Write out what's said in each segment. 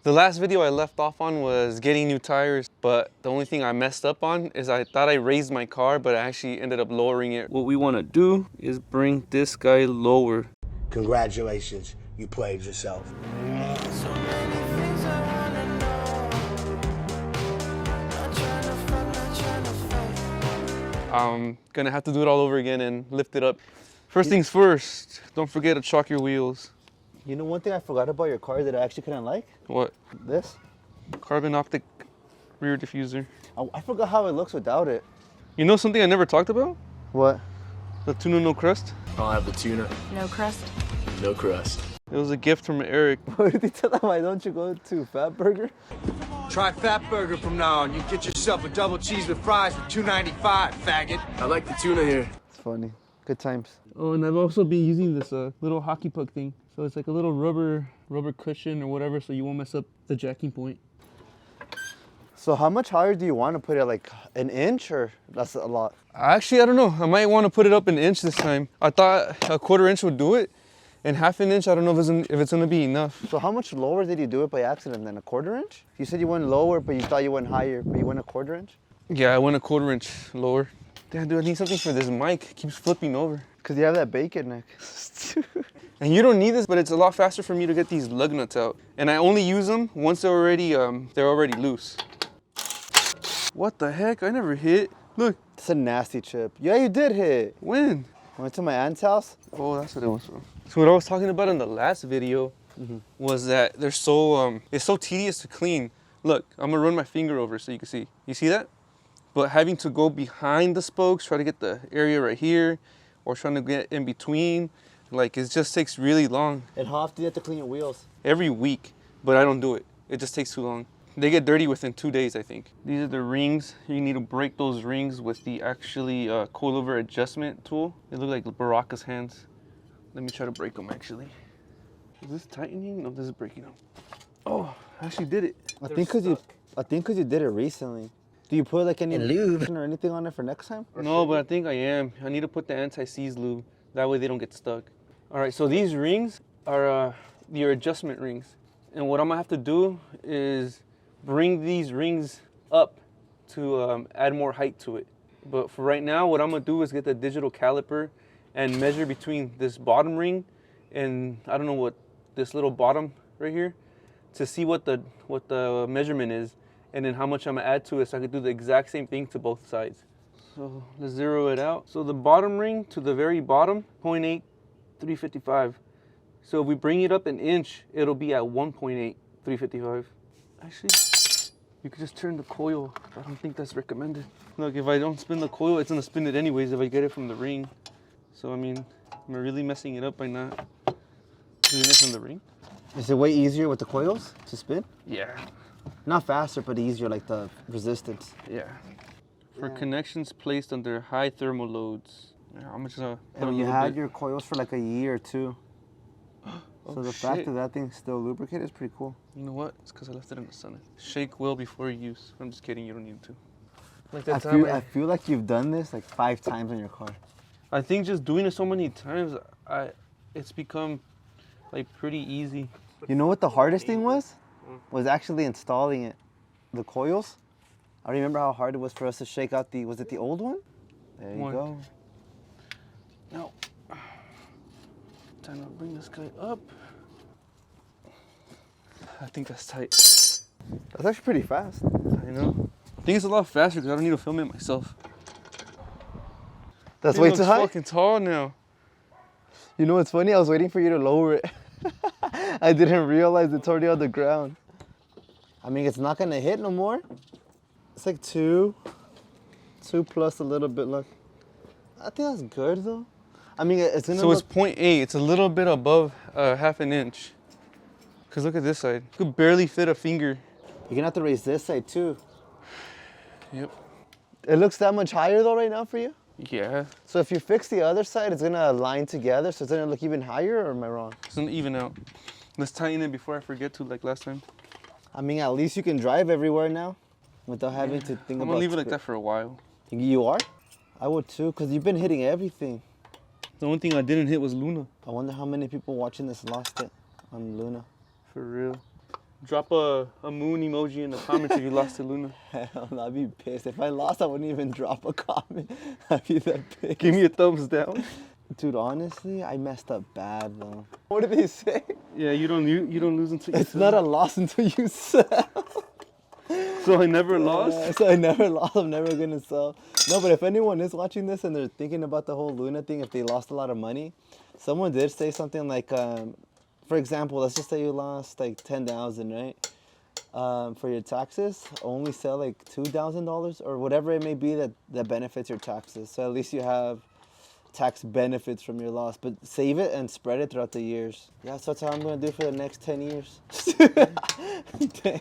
The last video I left off on was getting new tires, but the only thing I messed up on is I thought I raised my car, but I actually ended up lowering it. What we want to do is bring this guy lower. Congratulations, you played yourself. I'm gonna have to do it all over again and lift it up. First things first, don't forget to chalk your wheels. You know one thing I forgot about your car that I actually couldn't like? What? This? Carbon optic rear diffuser. I forgot how it looks without it. You know something I never talked about? What? The tuna no crust. I'll have the tuna. No crust. No crust. It was a gift from Eric. What did you tell them? Why don't you go to Fat Burger? Try Fat Burger from now on. You get yourself a double cheese with fries for $2.95, faggot. I like the tuna here. It's funny. Good times. Oh, and I've also been using this little hockey puck thing. So it's like a little rubber cushion or whatever, so you won't mess up the jacking point. So how much higher do you want to put it? Like an inch, or that's a lot? Actually, I don't know. I might want to put it up an inch this time. I thought a 1/4 inch would do it. And 1/2 inch, I don't know if it's gonna be enough. So how much lower did you do it by accident then? A 1/4 inch? You said you went lower, but you thought you went higher, but you went a 1/4 inch? Yeah, I went a 1/4 inch lower. Damn, dude, I need something for this mic. It keeps flipping over. Because you have that bacon neck. And you don't need this, but it's a lot faster for me to get these lug nuts out. And I only use them once they're already loose. What the heck? I never hit. Look. It's a nasty chip. Yeah, you did hit. When? I went to my aunt's house. Oh, that's what it was from. So what I was talking about in the last video was that they're so it's so tedious to clean. Look, I'm gonna run my finger over so you can see. You see that? But having to go behind the spokes, try to get the area right here, or trying to get in between, like it just takes really long. And how often do you have to clean your wheels? Every week, but I don't do it. It just takes too long. They get dirty within 2 days, I think. These are the rings. You need to break those rings with the actually coilover adjustment tool. They look like Baraka's hands. Let me try to break them actually. Is this tightening? No, this is breaking them. Oh, I actually did it. I think because you did it recently. Do you put like any lube or anything on it for next time? No, but I think I am. I need to put the anti-seize lube. That way they don't get stuck. All right, so these rings are your adjustment rings. And what I'm gonna have to do is bring these rings up to add more height to it. But for right now, what I'm gonna do is get the digital caliper and measure between this bottom ring and I don't know what this little bottom right here to see what the measurement is, and then how much I'm gonna add to it so I can do the exact same thing to both sides. So let's zero it out. So the bottom ring to the very bottom, 0.8, 355. So if we bring it up an inch, it'll be at 1.8, 355. Actually, you could just turn the coil. I don't think that's recommended. Look, if I don't spin the coil, it's gonna spin it anyways if I get it from the ring. So I mean, am I really messing it up by not doing it from the ring? Is it way easier with the coils to spin? Yeah. Not faster, but easier, like the resistance. Yeah. For connections placed under high thermal loads. Yeah, I'm just gonna put And a you little had bit. your coils for like a year or two. Oh, So the fact that thing's still lubricated is pretty cool. You know what? It's because I left it in the sun. Shake well before use. I'm just kidding. You don't need to. Like that I feel like you've done this like 5 times on your car. I think just doing it so many times, it's become like pretty easy. You know what the hardest thing was? Was actually installing it. The coils. I remember how hard it was for us to shake out was it the old one? There you go. Now, time to bring this guy up. I think that's tight. That's actually pretty fast. I know. I think it's a lot faster because I don't need to film it myself. That's way too high? It's fucking tall now. You know what's funny? I was waiting for you to lower it. I didn't realize it's already on the ground. I mean, it's not gonna hit no more. It's like 2 plus a little bit. Look, I think that's good though. I mean, it's gonna. So it's 0.8. It's a little bit above 1/2 inch. Cause look at this side. You could barely fit a finger. You're gonna have to raise this side too. Yep. It looks that much higher though right now for you? Yeah. So if you fix the other side, it's gonna align together, so it's gonna look even higher, or am I wrong? It's gonna even out. Let's tighten it before I forget to, like last time. I mean, at least you can drive everywhere now without having to think about. I'm gonna leave it like that for a while. You are? I would too, because you've been hitting everything. The only thing I didn't hit was Luna. I wonder how many people watching this lost it on Luna. For real. Drop a moon emoji in the comments if you lost to Luna. Hell no, I'd be pissed. If I lost, I wouldn't even drop a comment. I'd be that pissed. Give me a thumbs down. Dude, honestly, I messed up bad though. What did they say? Yeah, you don't lose until you It's not a loss until you sell. So I never lost? So I never lost. I'm never gonna sell. No, but if anyone is watching this and they're thinking about the whole Luna thing, if they lost a lot of money, someone did say something like, for example, let's just say you lost like 10,000, right? For your taxes, only sell like $2,000 or whatever it may be that benefits your taxes. So at least you have tax benefits from your loss, but save it and spread it throughout the years. Yeah, so that's how I'm gonna do for the next 10 years. Damn,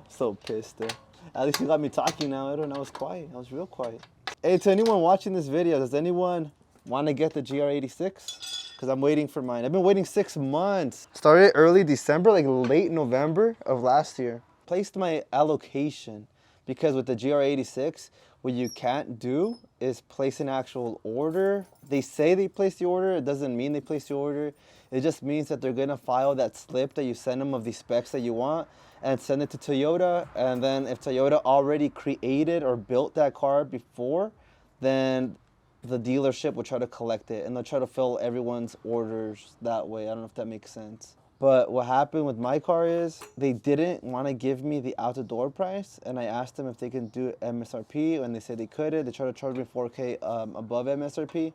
so pissed though. At least you got me talking now. I was quiet. I was real quiet. Hey, to anyone watching this video, does anyone want to get the GR86? Because I'm waiting for mine. I've been waiting 6 months. Started early December, like late November of last year. Placed my allocation because with the GR86, what you can't do is place an actual order. They say they place the order. It doesn't mean they place the order. It just means that they're gonna file that slip that you send them of the specs that you want and send it to Toyota. And then if Toyota already created or built that car before, then the dealership will try to collect it and they'll try to fill everyone's orders that way. I don't know if that makes sense. But what happened with my car is they didn't want to give me the out the door price, and I asked them if they can do MSRP, and they said they couldn't. They tried to charge me $4K above MSRP,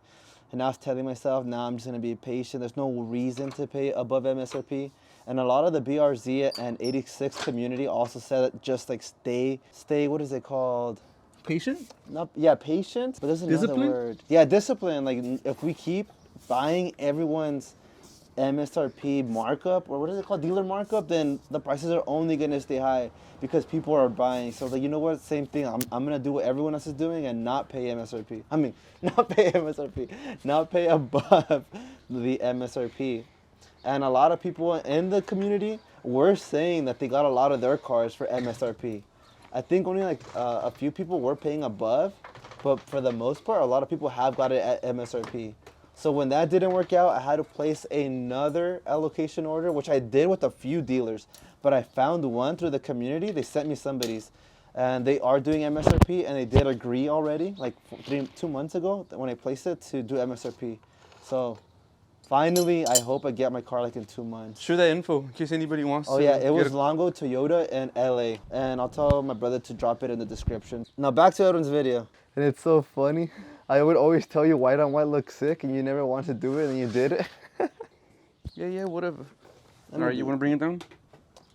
and I was telling myself, nah, I'm just gonna be patient. There's no reason to pay above MSRP. And a lot of the BRZ and 86 community also said that just like stay. What is it called? Patient? Not, yeah, patient, but there's another Discipline? word. Yeah, discipline. Like if we keep buying everyone's MSRP markup, or what is it called, dealer markup, then the prices are only gonna stay high because people are buying. So like, you know what, same thing, I'm gonna do what everyone else is doing and not pay MSRP. I mean, not pay MSRP, not pay above the MSRP. And a lot of people in the community were saying that they got a lot of their cars for MSRP. I think only like a few people were paying above, but for the most part, a lot of people have got it at MSRP. So when that didn't work out, I had to place another allocation order, which I did with a few dealers. But I found one through the community. They sent me somebody's, and they are doing MSRP, and they did agree already, like 2 months ago when I placed it, to do MSRP. So finally, I hope I get my car like in 2 months. Share that info in case anybody wants to. Oh yeah, it was Longo, Toyota, and LA. And I'll tell my brother to drop it in the description. Now back to Edwin's video. And it's so funny. I would always tell you white on white looks sick, and you never want to do it, and you did it. Yeah, whatever. All right, you want to bring it down?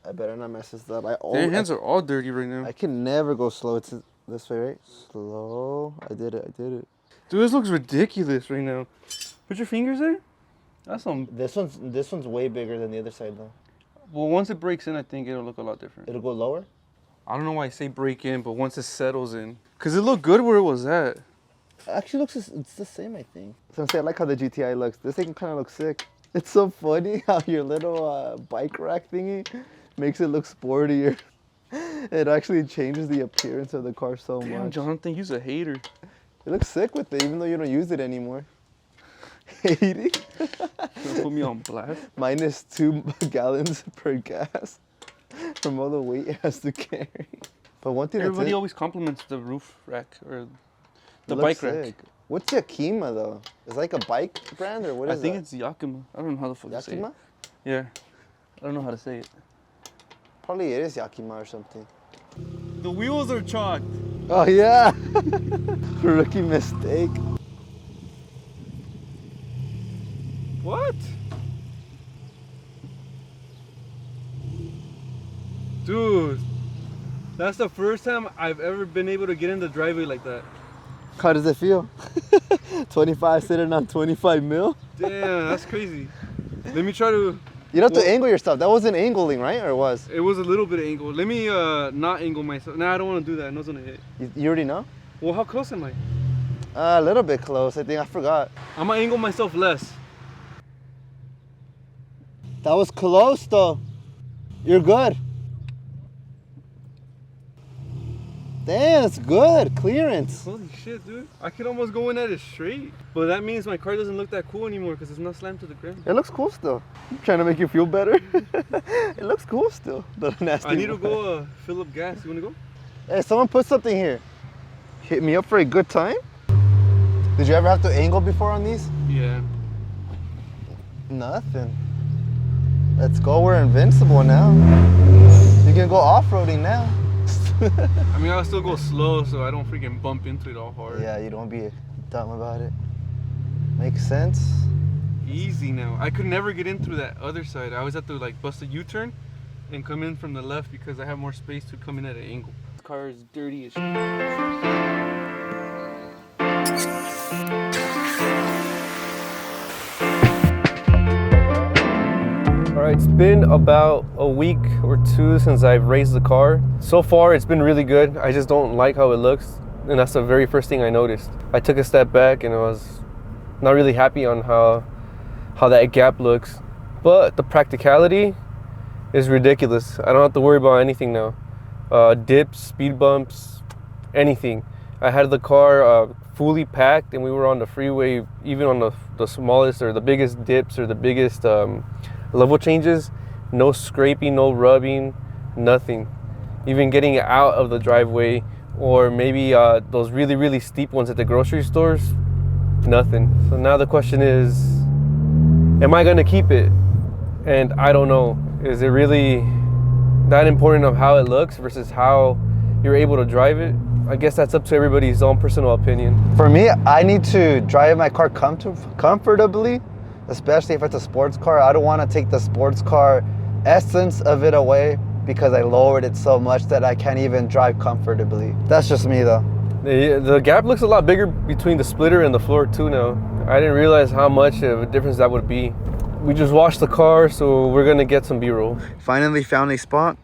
I better not mess this up. Your hands are all dirty right now. I can never go slow. It's this way, right? Slow. I did it. Dude, this looks ridiculous right now. Put your fingers there. That's some. This one's way bigger than the other side though. Well, once it breaks in, I think it'll look a lot different. It'll go lower? I don't know why I say break in, but once it settles in. Because it looked good where it was at. Actually, it's the same, I think. So I like how the GTI looks. This thing kind of looks sick. It's so funny how your little bike rack thingy makes it look sportier. It actually changes the appearance of the car so Damn, much. Jonathan, you're a hater. It looks sick with it, even though you don't use it anymore. Hating? Don't put me on blast. Minus 2 gallons per gas from all the weight it has to carry. But one thing Everybody always compliments the roof rack or the looks bike rack. sick. What's Yakima though? Is it like a bike brand or what is it? I think it's Yakima. I don't know how the fuck to say it. Yakima? Yeah. I don't know how to say it. Probably it is Yakima or something. The wheels are chalked. Oh yeah! Rookie mistake. What? Dude, that's the first time I've ever been able to get in the driveway like that. How does it feel? 25 sitting on 25 mil? Damn, that's crazy. Let me try to... You don't have to angle yourself. That wasn't angling, right? Or it was? It was a little bit angled. Let me not angle myself. Nah, I don't want to do that. I know it's gonna hit. You already know? Well, how close am I? A little bit close, I think. I forgot. I'm gonna angle myself less. That was close though. You're good. Damn, it's good. Clearance. Holy shit, dude. I could almost go in at it straight. But that means my car doesn't look that cool anymore because it's not slammed to the ground. It looks cool still. I'm trying to make you feel better. It looks cool still. The nasty I need to one. go fill up gas. You want to go? Hey, someone put something here. Hit me up for a good time? Did you ever have to angle before on these? Yeah. Nothing. Let's go. We're invincible now. You can go off-roading now. I mean, I'll still go slow so I don't freaking bump into it all hard. Yeah, you don't be dumb about it. Makes sense. Easy now. I could never get in through that other side. I always have to like bust a U-turn and come in from the left because I have more space to come in at an angle. This car is dirty as shit. Alright, it's been about a week or two since I've raised the car. So far, it's been really good. I just don't like how it looks, and that's the very first thing I noticed. I took a step back and I was not really happy on how that gap looks, but the practicality is ridiculous. I don't have to worry about anything now. Dips, speed bumps, anything. I had the car fully packed and we were on the freeway, even on the smallest or the biggest dips or the biggest level changes, no scraping, no rubbing, nothing. Even getting out of the driveway or maybe those really, really steep ones at the grocery stores, nothing. So now the question is, am I gonna keep it? And I don't know. Is it really that important of how it looks versus how you're able to drive it? I guess that's up to everybody's own personal opinion. For me, I need to drive my car comfortably, especially if it's a sports car. I don't want to take the sports car essence of it away because I lowered it so much that I can't even drive comfortably. That's just me though. The gap looks a lot bigger between the splitter and the floor too now. I didn't realize how much of a difference that would be. We just washed the car, so we're gonna get some B-roll. Finally found a spot,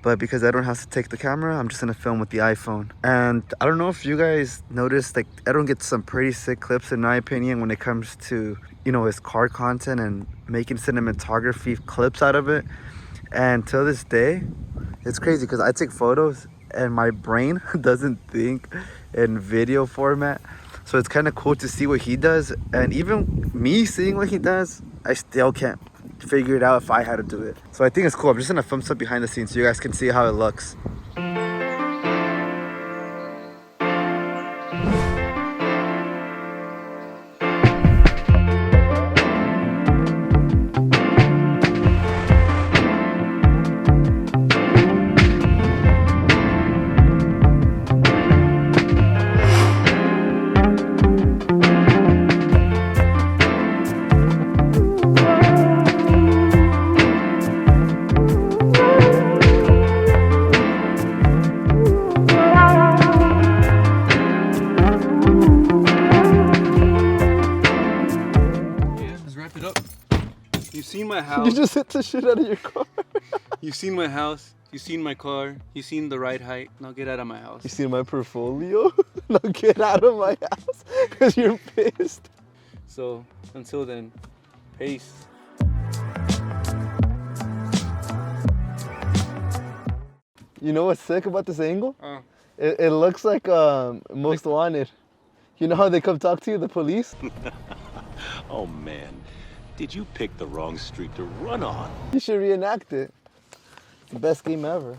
but because I don't have to take the camera, I'm just gonna film with the iPhone. And I don't know if you guys noticed, like, Edwin gets some pretty sick clips in my opinion when it comes to, you know, his car content and making cinematography clips out of it. And till this day, it's crazy because I take photos and my brain doesn't think in video format. So it's kind of cool to see what he does. And even me seeing what he does, I still can't figure it out if I had to do it. So I think it's cool. I'm just gonna film some behind the scenes so you guys can see how it looks. You've seen my house. You just hit the shit out of your car. You've seen my house. You've seen my car. You've seen the ride height. Now get out of my house. You seen my portfolio? Now get out of my house because you're pissed. So until then, peace. You know what's sick about this angle? It looks like Most Wanted. You know how they come talk to you, the police? Oh man, did you pick the wrong street to run on? You should reenact it. It's the best game ever.